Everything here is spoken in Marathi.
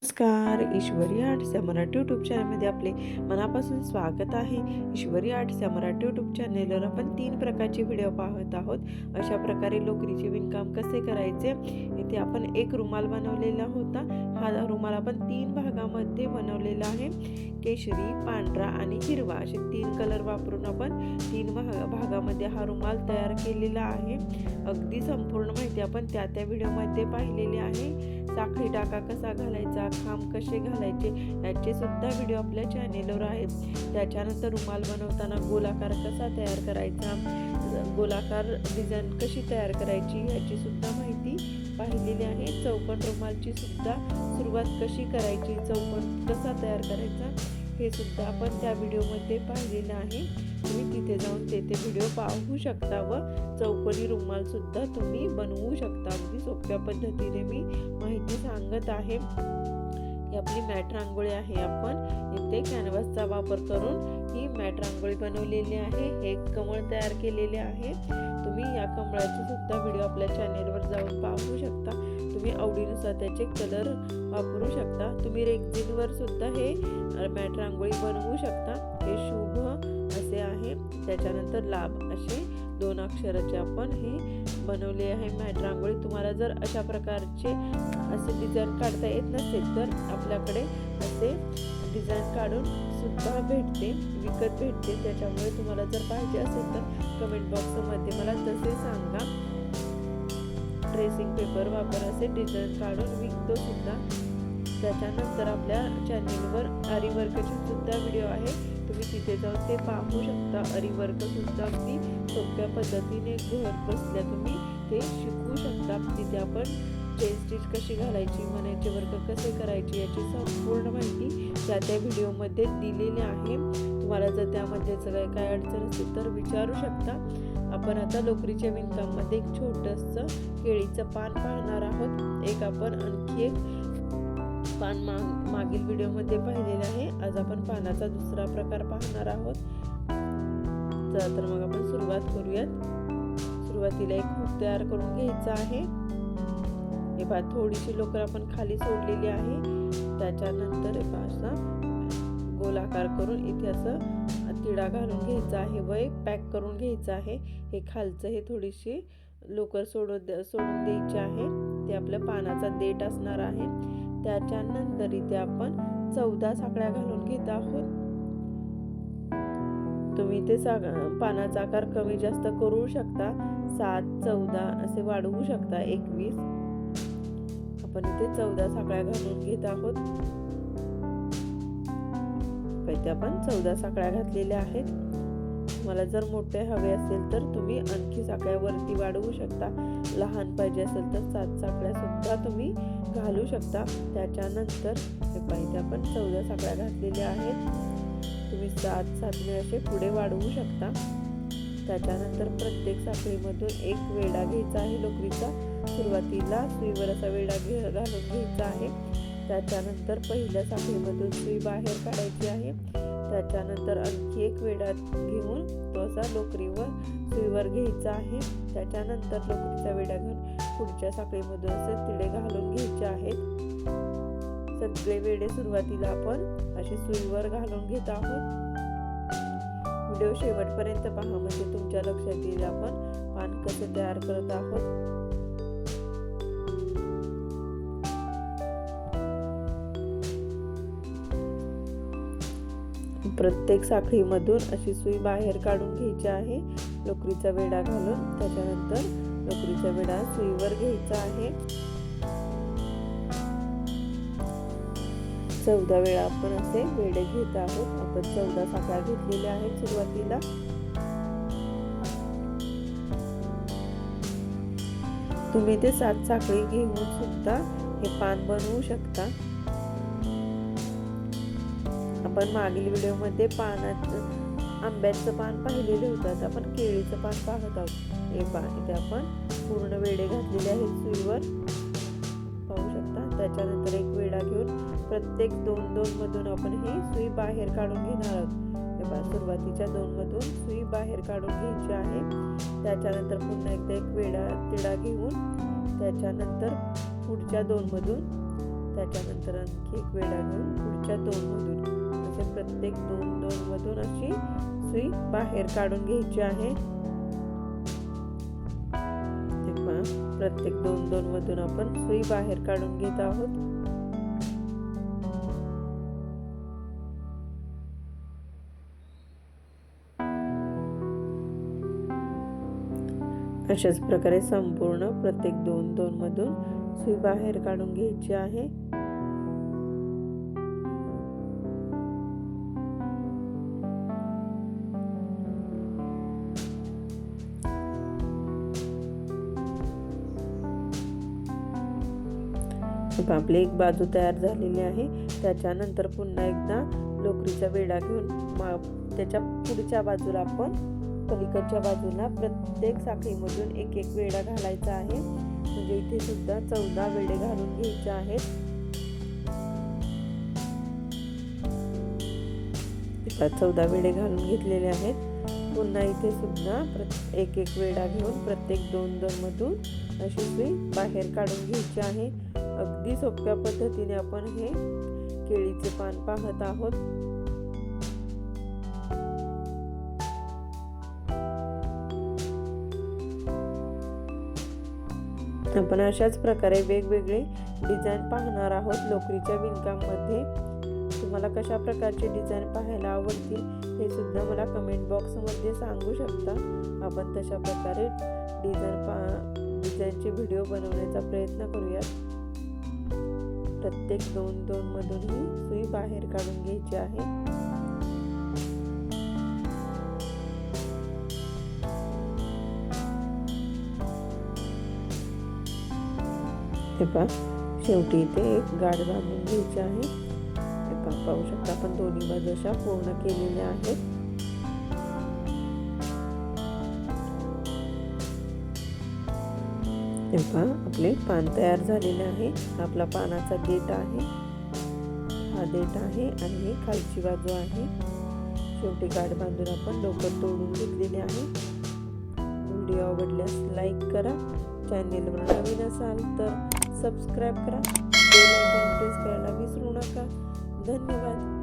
नमस्कार, ईश्वरी आर्ट्स या मराठी यूट्यूब चॅनलमध्ये आपले मनापासून स्वागत आहे. ईश्वरी आर्ट्स या मराठी यूट्यूब चॅनलवर आपण 3 प्रकारचे व्हिडिओ पाहत आहोत. अशा प्रकारे लोकरीचे विणकाम कसे करायचे. इथे आपण एक रुमाल बनवलेला होता. हा रुमाल आपण 3 भागामध्ये बनवलेला आहे. केशरी, पांढरा आणि हिरवा असे 3 कलर वापरून आपण 3 भागामध्ये हा रुमाल तयार केलेला आहे. अगदी संपूर्ण माहिती आपण त्या व्हिडिओमध्ये पाहिलेली आहे. साखळी टाका कसा घालायचा, खांब कसे घालायचे याचे सुद्धा व्हिडिओ आपल्या चॅनेलवर आहेत. त्याच्यानंतर रुमाल बनवताना गोलाकार कसा तयार करायचा, गोलाकार डिझाईन कशी तयार करायची याची सुद्धा माहिती पाहिलेली आहे. चौकोन रुमालची सुद्धा सुरुवात कशी करायची, चौकोन कसा तयार करायचा हे सुद्धा आपण त्या व्हिडिओमध्ये पाहिलेलं आहे. तुम्ही तिथे जाऊन ते व्हिडिओ पाहू शकता व चौकोनी रुमाल सुद्धा तुम्ही बनवू शकता. अगदी सोप्या पद्धतीने मी माहिती सांगत आहे. ही आपली मॅट रांगोळी आहे. आपण इथे कॅनव्हासचा वापर करून ही मॅट रांगोळी बनवलेली आहे. हे कमळ तयार केलेले आहे. तुम्ही या कमळाचे सुद्धा व्हिडिओ आपल्या चॅनेलवर जाऊन पाहू शकता. तुम्ही आवडीनुसार त्याचे कलर वापरू शकता. तुम्ही रेक्झिनवर सुद्धा हे मॅट रांगोळी बनवू शकता. हे शुभ असे आहे. त्याच्यानंतर लाभ असे 2 अक्षराचे आपण हे बनवले आहे मॅट रांगोळी. तुम्हाला जर अशा प्रकारचे असे डिझाईन काढता येत नसेल तर आपल्याकडे असे डिझाईन काढून सुद्धा भेटते, विकत भेटते. त्याच्यामुळे तुम्हाला जर पाहिजे असेल तर कमेंट बॉक्समध्ये मला तसे सांगा. ट्रेसिंग पेपर वापर असे डिझाईन काढून विकतो सुद्धा. त्याच्यानंतर आपल्या चॅनेलवर आरी वर्कचे सुद्धा व्हिडिओ आहे. तुम्ही तिथे जाऊन ते पाहू शकता. आरी वर्क सुद्धा अगदी सोप्या पद्धतीने घर बसल्या तुम्ही ते शिकू शकता. तिथे आपण चेन स्टिच कशी घालायची, मण्याचे वर्क कसे करायचे याची संपूर्ण माहिती त्या व्हिडिओमध्ये दिलेली आहे. तुम्हाला जर त्यामध्ये काय अडचण असेल तर विचारू शकता. आपण आता लोकरीच्या विणकामामध्ये एक छोटंसं केळीचं पान पाहणार आहोत. एक आपण आणखी एक पान मागील व्हिडिओमध्ये पाहिलेले आहे. आज आपण पानाचा दुसरा प्रकार पाहणार आहोत. चला तर मग आपण सुरुवात करूयात. सुरुवातीला एक हुक तयार करून घ्यायचा आहे. हे पहा, थोडीशी लोकर आपण खाली सोडलेली आहे. त्याच्यानंतर असा गोलाकार करून इथे असं तिडा घालून घ्यायचा आहे व एक पॅक करून घ्यायचं आहे. हे खालचं हे थोडीशी लोकर सोडून द्यायची आहे. ते आपल्या पानाचा देठ असणार आहे. त्याच्यानंतर इथे आपण 14 साखळ्या घालून घेत आहोत. तुम्ही ते पानाचा आकार कमी जास्त करू शकता. 7, 14 असे वाढवू शकता. 21 आपण इथे 14 साखळ्या घालून घेत आहोत. इथे आपण 14 साखळ्या घातलेल्या आहेत. मला जर मोठे हवे असेल तर तुम्ही आणखी साखळ्या वरती वाढवू शकता. लहान पाहिजे असेल तर 7 साखळ्या सुद्धा तुम्ही घालू शकता. त्याच्यानंतर इथे आपण 14 साखळ्या घातलेल्या आहेत. तुम्ही 7 असे पुढे वाढवू शकता. त्याच्यानंतर प्रत्येक साखळीमधून एक वेढा घ्यायचा आहे लोकरीचा. सुरुवातीला सुईवर असा वेढा घालून घ्यायचा आहे. त्याच्यानंतर पहिल्या साखळीमधून सुई बाहेर काढायची आहे. त्याच्यानंतर आणखी एक वेढा घेऊन तो असा लोकरीवर सुईवर घ्यायचा आहे. त्याच्यानंतर लोकरीचा वेढा घेऊन पुढच्या साखळीमधून असे तिडे घालून घ्यायचे आहेत. सगळे वेढे सुरुवातीला आपण असे सुईवर घालून घेत आहोत. व्हिडिओ शेवटपर्यंत पहा म्हणजे तुमच्या लक्षात येईल आपण पान कसे तयार करत आहोत. प्रत्येक साखळीमधून अशी सुई बाहेर काढून घ्यायची आहे लोकरीचा वेढा घालून. त्याच्यानंतर लोकरीचा वेढा सुईवर घ्यायचा आहे. 14 वेळा आपण असे वेढे घेत आहोत. आपण 14 साखळ्या घेतलेल्या आहेत सुरुवातीला. तुम्ही ते 7 साखळी घेऊन सुद्धा हे पान बनवू शकता. आपण मागील व्हिडिओमध्ये आंब्याचं पान पाहिलेले होतं. आता आपण केळीचं पान पाहत आहोत. इथे आपण पूर्ण वेढे घातलेले आहेत सुईवर पाहू शकता. त्याच्यानंतर एक वेढा घेऊन प्रत्येक 2-2 मधून आपण ही सुई बाहेर काढून घेणार आहोत. सुरुवातीच्या 2 मधून सुई बाहेर काढून घ्यायची आहे. त्याच्यानंतर पुन्हा एकदा एक वेढा तिडा घेऊन त्याच्यानंतर पुढच्या 2 मधून त्याच्यानंतर आणखी एक वेढा घेऊन पुढच्या 2 मधून असे प्रत्येक 2 मधून अशी सुई बाहेर काढून घ्यायची आहे। प्रत्येक 2 मधून आपण सुई बाहेर काढून घेत आहोत। अशाच प्रकारे संपूर्ण प्रत्येक 2 मधून सुई बाहेर काढून घ्यायची आहे। आपली एक बाजू तयार झालेली आहे। त्याच्यानंतर पुन्हा एकदा लोकरीचा वेढा घेऊन त्याच्या पुढच्या बाजूला आपण पलीकडच्या बाजूला प्रत्येक साखळीमधून एक वेढा घालायचा आहे। म्हणजे इथे सुद्धा 14 वेढे घालून घ्यायचे आहेत। 14 वेढे घालून घेतलेले आहेत। पुन्हा इथे सुद्धा एक वेढा घेऊन प्रत्येक 2 मधून अशी सुई बाहेर काढून घ्यायची आहे। अगदी सोप्या पद्धतीने आपण हे केळीचे पान पाहत आहोत। आपण अशाच प्रकारे वेगवेगळे डिझाइन पाहणार आहोत लोकरीच्या विणकामामध्ये। तुम्हाला कशा प्रकारचे डिझाइन पाहायला आवडतील हे सुद्धा मला कमेंट बॉक्समध्ये सांगू शकता। आपण तशा प्रकारे डिझाइनचे व्हिडिओ बनवण्याचा प्रयत्न करूयात। प्रत्येक 2 मधून ही सुई बाहेर काढून घ्यायची आहे। हे पहा शेवटी इथे एक गाठ बांधून घ्यायची आहे। हे पहा पाहू शकता आपण दोन्ही बाजू अशा पूर्ण केलेल्या आहेत। हे पहा आपले पान तयार झालेले आहे। आपला पानाचा देठ आहे, हा देठ आहे आणि ही खालची बाजू आहे। शेवटी गाठ बांधून आपण लोकर तोडून घेतलेली आहे। व्हिडिओ आवडल्यास लाईक करा, चॅनेलवर नवीन असाल तर सबस्क्राइब करा, बेल आयकॉन प्रेस करायला विसरू नका। धन्यवाद।